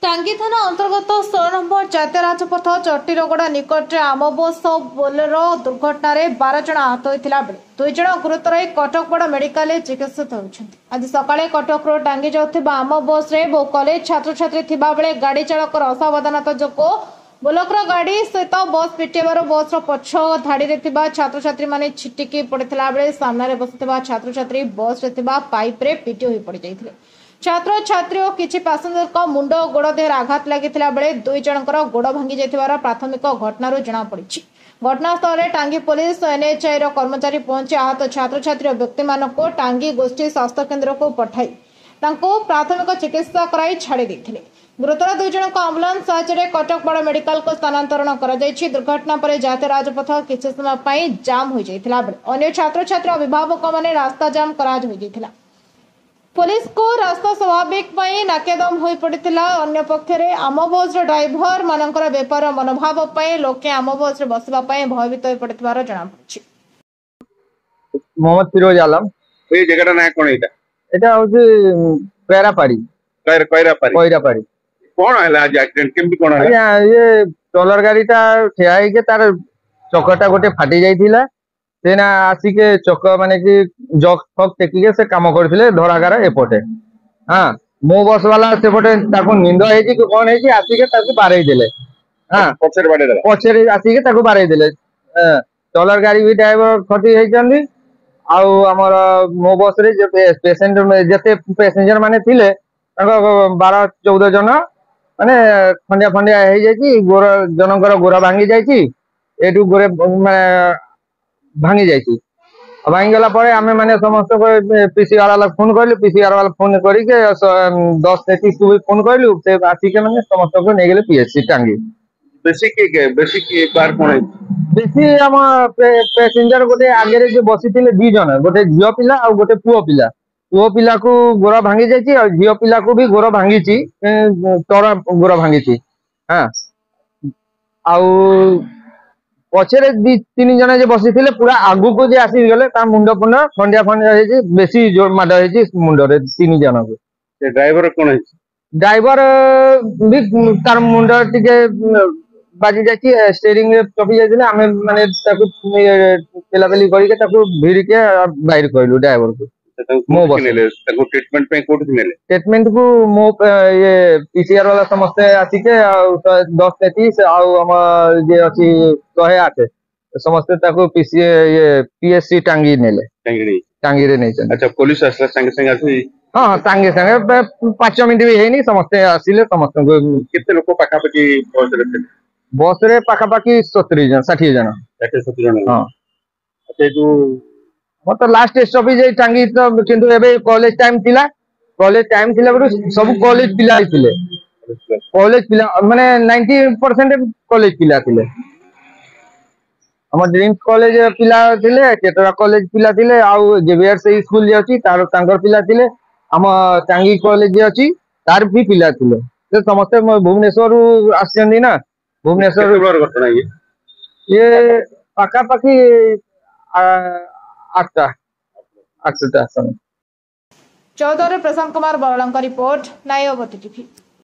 टांगी थाना अंतर्गत 16 नंबर जातीय राजपथ चट्टीरगड़ा निकट में आम बस बोलेरो दुर्घटन 12 जन आहत होता बेले 2 जन गुरुतर कटक बड़ मेडिकल चिकित्सित होती। आज सकाळे कटक टांगी जाऊଥିବା आम बस रे बहु कॉलेज छात्र छात्री थिबा बेले गाड़ी चालक असावधानता जोगु बोलकर गाड़ी सहित बस पिटेबार बस पछ धाड़ी रे थिबा छात्र छात्री माने छिटिकी पड़ता बेले सामने बसुवा छात्र छात्री बस रे थिबा पाइप रे पिटी होई पड़ जाइथिले। छात्र छात्री और किछि पैसेंजर को मुंड और गोड़ देह आघात लगिथिला बेले 2 जनकर गोड़ भांगी जाइथिबार प्राथमिक घटनारू जना पड़िछि। घटनास्थल में टांगी पुलिस एनएचआई रो कर्मचारी पहुंची आहत छात्र छात्री और व्यक्ति मानक टांगी गोष्ठी स्वास्थ्य केन्द्र को पठाई तांको प्राथमिक चिकित्सा कराई छाड़ी देथिले। गुरुतर 2 जन को एम्बुलेंस साहाय्य कटक बड़ मेडिकल को स्थानांतरण करा जायछि। दुर्घटना पर जातीय राजपथ किछि समय पई जाम हो जाइथिला बेले अन्य छात्र छात्री अभिभावक माने रास्ता जाम करा जाइथिला। पुलिस को रास्ता स्वाभाविक नाकेदम हो पड़ा। अन्य पक्षरे आम बस ड्राइवर मानकर बेपार मनोभाव लोके आम बस बसवा भयभीत हो पड़े जना पड़ी। मोहम्मद फिरोज आलम ए जगह ना कोन एटा होची पैरापाड़ी पैरापाड़ी कोन हला आज एक्सीडेंट केमती कोन हला ये ट्रॉलर गाड़ीटा ठिया हे के तार चकटा गोटे फाटी जाइथिला सेना आसिके चक माने कि जक फक टेकिके से काम करथिले धरागार एपटे। हां मो बस वाला सेपटे ताको निंद हेची कि कोन हेची आसिके ताको बारै देले। हां पछरे आसिके ताको बारै देले। ट्रॉलर गाड़ी भी ड्राइवर खटी हेचंदी आउ हमर मो बस रे जे जते पैसेंजर माने थिले ताको 12 14 जन माने खंडिया खंडिया हे जायची गोर जनकर गोरा भांगी जायची एटू गोरे माने भांगी जायची। भांगी गला परे आमे माने समस्त पीसीआर वाला फोन करलु पीसीआर वाला फोन करी के 10:33 को फोन करलु से आसी के माने समस्त को ने गेले पीएससी टांगी। बेसी की बार कोन बेसी हम पैसेंजर गोटे आगे रे जे बसिथिले 2 जन गोटे झियो पिला आ गोटे पुओ पिला को गोरा भांगी जायची और झियो पिला को भी गोरा भांगीची तोरा गोरा भांगीची। हां आउ पछरे 2-3 जन जे बसिथिले पूरा आगु को जे आसी गेले ता मुंड पुंड खंडिया खंडिया हेजी बेसी जोर माड हेजी मुंड रे 3 जन को। से ड्राइवर कोन है ड्राइवर भी तार मुंड टिके बाजी जाची स्टीयरिंग रे टपी जाइले आमे माने ताको पेलापेली करी के ताको भिड़ के बाहर कइलु ड्राइवर को मो बस ताको ट्रीटमेंट पे कोड नेले ट्रीटमेंट को मो ये पीसीआर वाला समस्त आसी के 10:33 आ हम जे अछि 108 समस्त ताको पीसी ये पीएससी टांगी नेले टांगी रे नै। अच्छा पुलिस असला संगे संगे आसी हां संगे संगे 5 मिनिट भी हेनी समस्त आसीले समस्त कितने लोग पाखा पकी बस रे पाखा पाकी 70 जन 60 जन 60 जन। हां अच्छा जो मत लास्ट स्टॉपेज टांगी तो किंतु एबे कॉलेज टाइम थिला बरु सब कॉलेज पिला थिले कॉलेज पिला माने 90% कॉलेज पिला थिले हम ड्रीम्स कॉलेज पिला थिले केतरा कॉलेज पिला थिले आउ जेवियर से स्कूल जे अछि तार तांकर पिला थिले हम टांगी कॉलेज जे अछि तार भी पिला थिले से समस्त भुवनेश्वर आछंदी ना भुवनेश्वर घटना ये पाका पाकी 8टा 14 प्रशांत कुमार बराला रिपोर्ट नायवती टीवी।